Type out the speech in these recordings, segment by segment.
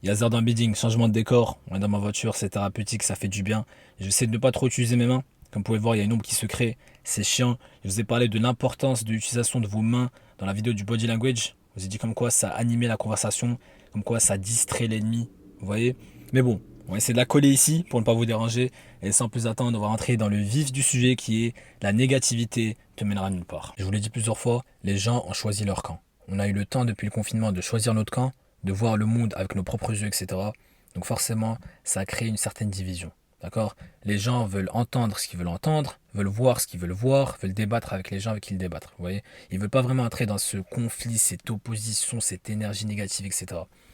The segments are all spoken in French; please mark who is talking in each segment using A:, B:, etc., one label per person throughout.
A: Il y a Zardin Bidding, changement de décor. On est dans ma voiture, c'est thérapeutique, ça fait du bien. J'essaie de ne pas trop utiliser mes mains. Comme vous pouvez voir, il y a une ombre qui se crée. C'est chiant. Je vous ai parlé de l'importance de l'utilisation de vos mains dans la vidéo du body language. Je vous ai dit comme quoi ça animait la conversation, comme quoi ça distrait l'ennemi. Vous voyez? Mais bon, on va essayer de la coller ici pour ne pas vous déranger. Et sans plus attendre, on va rentrer dans le vif du sujet qui est la négativité te mènera nulle part. Je vous l'ai dit plusieurs fois, les gens ont choisi leur camp. On a eu le temps depuis le confinement de choisir notre camp, de voir le monde avec nos propres yeux, etc. Donc forcément, ça a créé une certaine division. D'accord? Les gens veulent entendre ce qu'ils veulent entendre, veulent voir ce qu'ils veulent voir, veulent débattre avec les gens avec qui ils débattent. Vous voyez? Ils ne veulent pas vraiment entrer dans ce conflit, cette opposition, cette énergie négative, etc.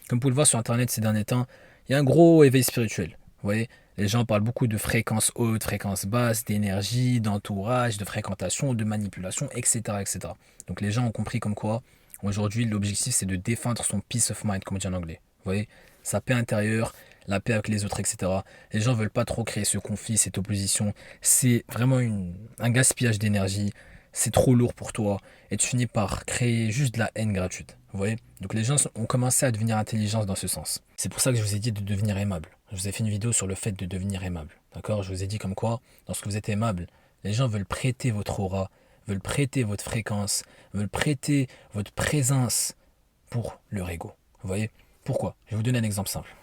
A: Comme vous pouvez le voir sur Internet ces derniers temps, il y a un gros éveil spirituel. Vous voyez? Les gens parlent beaucoup de fréquences hautes, fréquences basses, d'énergie, d'entourage, de fréquentation, de manipulation, etc., etc. Donc les gens ont compris comme quoi aujourd'hui, l'objectif, c'est de défendre son peace of mind, comme on dit en anglais. Vous voyez? Sa paix intérieure, la paix avec les autres, etc. Les gens veulent pas trop créer ce conflit, cette opposition. C'est vraiment un gaspillage d'énergie. C'est trop lourd pour toi. Et tu finis par créer juste de la haine gratuite. Vous voyez? Donc les gens ont commencé à devenir intelligents dans ce sens. C'est pour ça que je vous ai dit de devenir aimable. Je vous ai fait une vidéo sur le fait de devenir aimable. D'accord? Je vous ai dit comme quoi, lorsque vous êtes aimable, les gens veulent prêter votre aura, veulent prêter votre fréquence, veulent prêter votre présence pour leur ego. Vous voyez? Pourquoi? Je vais vous donner un exemple simple.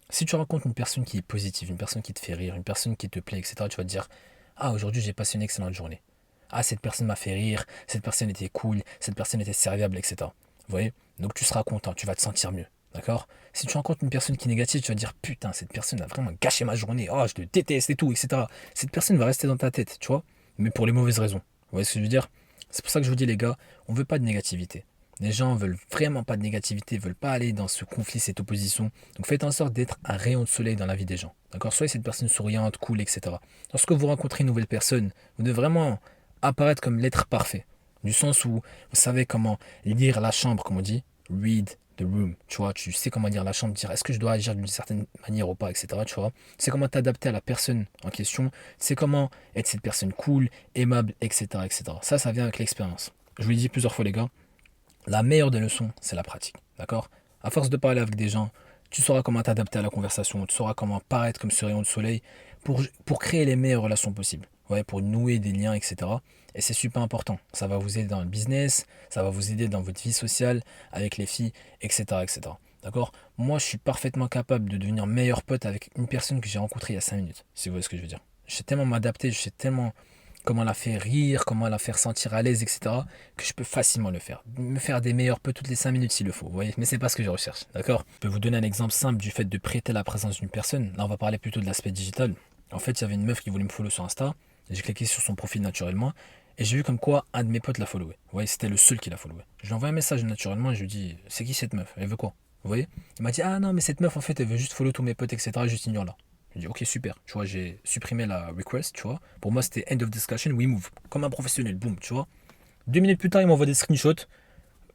A: Si tu rencontres une personne qui est positive, une personne qui te fait rire, une personne qui te plaît, etc., tu vas te dire, ah, aujourd'hui j'ai passé une excellente journée. Ah, cette personne m'a fait rire, cette personne était cool, cette personne était serviable, etc. Vous voyez? Donc tu seras content, tu vas te sentir mieux. D'accord? Si tu rencontres une personne qui est négative, tu vas te dire, putain, cette personne a vraiment gâché ma journée, oh, je le déteste et tout, etc. Cette personne va rester dans ta tête, tu vois? Mais pour les mauvaises raisons. Vous voyez ce que je veux dire? C'est pour ça que je vous dis, les gars, on veut pas de négativité. Les gens veulent vraiment pas de négativité, veulent pas aller dans ce conflit, cette opposition. Donc faites en sorte d'être un rayon de soleil dans la vie des gens. D'accord? Soyez cette personne souriante, cool, etc. Lorsque vous rencontrez une nouvelle personne, vous devez vraiment apparaître comme l'être parfait. Du sens où vous savez comment lire la chambre, comme on dit. Read the room. Tu vois, tu sais comment lire la chambre, dire est-ce que je dois agir d'une certaine manière ou pas, etc. Tu vois, c'est comment t'adapter à la personne en question. C'est comment être cette personne cool, aimable, etc. etc. Ça vient avec l'expérience. Je vous l'ai dit plusieurs fois, les gars. La meilleure des leçons, c'est la pratique. D'accord? À force de parler avec des gens, tu sauras comment t'adapter à la conversation, tu sauras comment paraître comme ce rayon de soleil pour créer les meilleures relations possibles. Ouais, pour nouer des liens, etc. Et c'est super important. Ça va vous aider dans le business, ça va vous aider dans votre vie sociale, avec les filles, etc. etc. D'accord? Moi, je suis parfaitement capable de devenir meilleur pote avec une personne que j'ai rencontrée il y a 5 minutes, si vous voyez ce que je veux dire. Je sais tellement m'adapter, je sais tellement comment la faire rire, comment la faire sentir à l'aise, etc., que je peux facilement le faire. Me faire des meilleurs peu toutes les 5 minutes s'il le faut, vous voyez, mais c'est pas ce que je recherche, d'accord? Je peux vous donner un exemple simple du fait de prêter la présence d'une personne. Là, on va parler plutôt de l'aspect digital. En fait, il y avait une meuf qui voulait me follow sur Insta, j'ai cliqué sur son profil naturellement, et j'ai vu comme quoi un de mes potes l'a followé. Vous voyez, c'était le seul qui l'a followé. Je lui envoie un message naturellement et je lui dis, c'est qui cette meuf? Elle veut quoi? Vous voyez? Il m'a dit, ah non, mais cette meuf, en fait, elle veut juste follow tous mes potes, etc., juste ignore-la. Je dis ok super, tu vois, j'ai supprimé la request, tu vois. Pour moi c'était end of discussion, we move. Comme un professionnel, boum, tu vois. 2 minutes plus tard, il m'envoie des screenshots,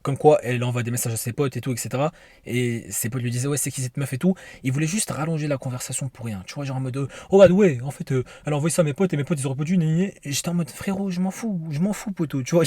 A: comme quoi elle envoie des messages à ses potes et tout, etc. Et ses potes lui disaient ouais c'est qui cette meuf et tout. Il voulait juste rallonger la conversation pour rien, tu vois, genre en mode oh bah ouais, en fait elle a envoyé ça à mes potes et mes potes ils ont répondu, et j'étais en mode frérot, je m'en fous poteau, tu vois.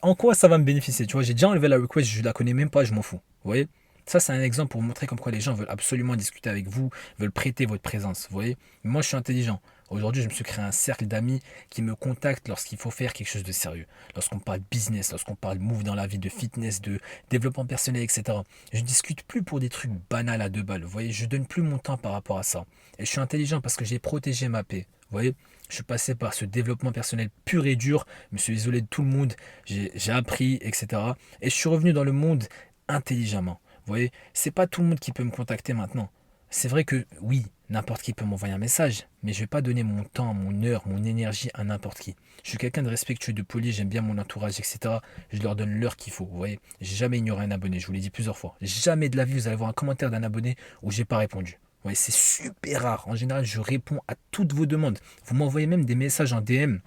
A: En quoi ça va me bénéficier, tu vois, j'ai déjà enlevé la request, je la connais même pas, je m'en fous, vous voyez. Ça, c'est un exemple pour montrer comme quoi les gens veulent absolument discuter avec vous, veulent prêter votre présence, vous voyez. Moi, je suis intelligent. Aujourd'hui, je me suis créé un cercle d'amis qui me contactent lorsqu'il faut faire quelque chose de sérieux. Lorsqu'on parle business, lorsqu'on parle move dans la vie, de fitness, de développement personnel, etc. Je ne discute plus pour des trucs banals à 2 balles, vous voyez. Je donne plus mon temps par rapport à ça. Et je suis intelligent parce que j'ai protégé ma paix, vous voyez. Je suis passé par ce développement personnel pur et dur, je me suis isolé de tout le monde, j'ai appris, etc. Et je suis revenu dans le monde intelligemment. Vous voyez, c'est pas tout le monde qui peut me contacter maintenant. C'est vrai que oui, n'importe qui peut m'envoyer un message, mais je vais pas donner mon temps, mon heure, mon énergie à n'importe qui. Je suis quelqu'un de respectueux, de poli, j'aime bien mon entourage, etc. Je leur donne l'heure qu'il faut. Vous voyez, j'ai jamais ignoré un abonné, je vous l'ai dit plusieurs fois. Jamais de la vie vous allez voir un commentaire d'un abonné où j'ai pas répondu. Vous voyez, c'est super rare. En général, je réponds à toutes vos demandes. Vous m'envoyez même des messages en DM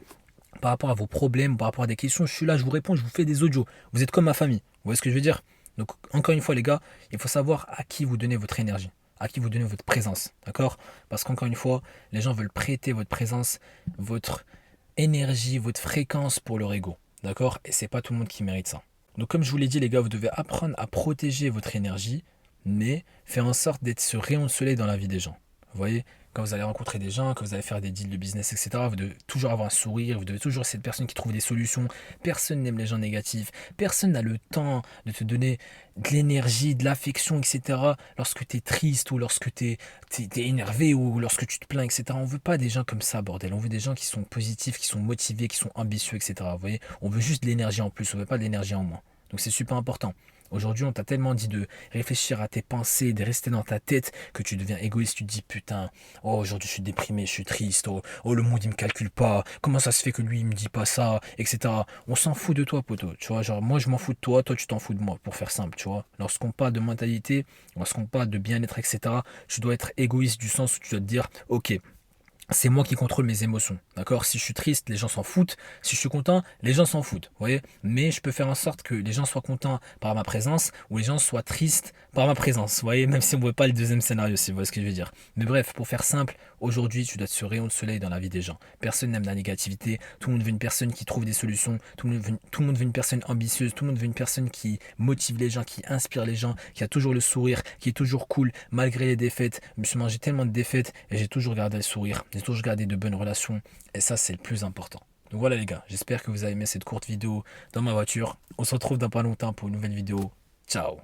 A: par rapport à vos problèmes, par rapport à des questions. Je suis là, je vous réponds, je vous fais des audios. Vous êtes comme ma famille. Vous voyez ce que je veux dire? Donc, encore une fois, les gars, il faut savoir à qui vous donnez votre énergie, à qui vous donnez votre présence. D'accord? Parce qu'encore une fois, les gens veulent prêter votre présence, votre énergie, votre fréquence pour leur ego. D'accord? Et c'est pas tout le monde qui mérite ça. Donc, comme je vous l'ai dit, les gars, vous devez apprendre à protéger votre énergie, mais faire en sorte d'être ce rayon de soleil dans la vie des gens. Vous voyez, quand vous allez rencontrer des gens, quand vous allez faire des deals de business, etc., vous devez toujours avoir un sourire, vous devez toujours être cette personne qui trouve des solutions. Personne n'aime les gens négatifs, personne n'a le temps de te donner de l'énergie, de l'affection, etc. Lorsque tu es triste ou lorsque tu es énervé ou lorsque tu te plains, etc. On veut pas des gens comme ça, bordel. On veut des gens qui sont positifs, qui sont motivés, qui sont ambitieux, etc. Vous voyez, on veut juste de l'énergie en plus, on veut pas de l'énergie en moins. Donc c'est super important. Aujourd'hui, on t'a tellement dit de réfléchir à tes pensées, de rester dans ta tête, que tu deviens égoïste. Tu te dis, putain, oh, aujourd'hui, je suis déprimé, je suis triste. Oh, oh, le monde, il me calcule pas. Comment ça se fait que lui, il me dit pas ça, etc. On s'en fout de toi, poto. Tu vois, genre, moi, je m'en fous de toi, toi, tu t'en fous de moi, pour faire simple, tu vois. Lorsqu'on parle de mentalité, lorsqu'on parle de bien-être, etc., tu dois être égoïste du sens où tu dois te dire, ok, c'est moi qui contrôle mes émotions, d'accord? Si je suis triste, les gens s'en foutent. Si je suis content, les gens s'en foutent, vous voyez? Mais je peux faire en sorte que les gens soient contents par ma présence ou les gens soient tristes par ma présence, vous voyez? Même si on ne voit pas le deuxième scénario, si vous voyez ce que je veux dire. Mais bref, pour faire simple, aujourd'hui, tu dois être ce rayon de soleil dans la vie des gens. Personne n'aime la négativité, tout le monde veut une personne qui trouve des solutions, tout le monde veut une personne ambitieuse, tout le monde veut une personne qui motive les gens, qui inspire les gens, qui a toujours le sourire, qui est toujours cool, malgré les défaites. Je me suis mangé tellement de défaites et j'ai toujours gardé le sourire. J'ai toujours gardé de bonnes relations et ça c'est le plus important. Donc voilà les gars, j'espère que vous avez aimé cette courte vidéo dans ma voiture. On se retrouve dans pas longtemps pour une nouvelle vidéo. Ciao.